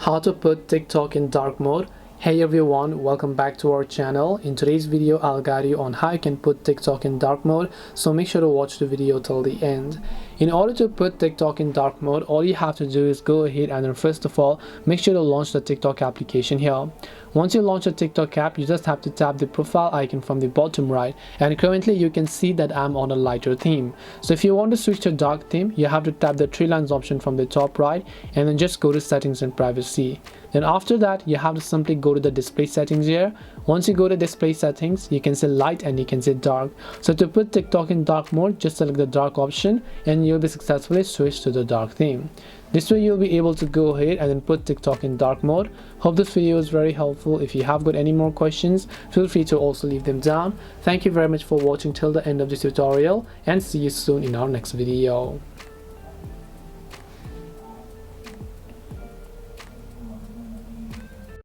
How to put TikTok in dark mode. Hey everyone, welcome back to our channel. In today's video I'll guide you on how you can put TikTok in dark mode, so make sure to watch the video till the end. In order to put TikTok in dark mode, all you have to do is go ahead and then first of all make sure to launch the TikTok application here. Once you launch the TikTok app, you just have to tap the profile icon from the bottom right, and currently you can see that I'm on a lighter theme. So if you want to switch to dark theme, you have to tap the three lines option from the top right and then just go to settings and privacy. Then after that you have to simply go to the display settings here. Once you go to display settings, you can say light and you can say dark. So to put TikTok in dark mode, just select the dark option and you'll be successfully switched to the dark theme. This way you'll be able to go ahead and then put TikTok in dark mode. Hope this video is very helpful. If you have got any more questions, feel free to also leave them down. Thank you very much for watching till the end of this tutorial and see you soon in our next video.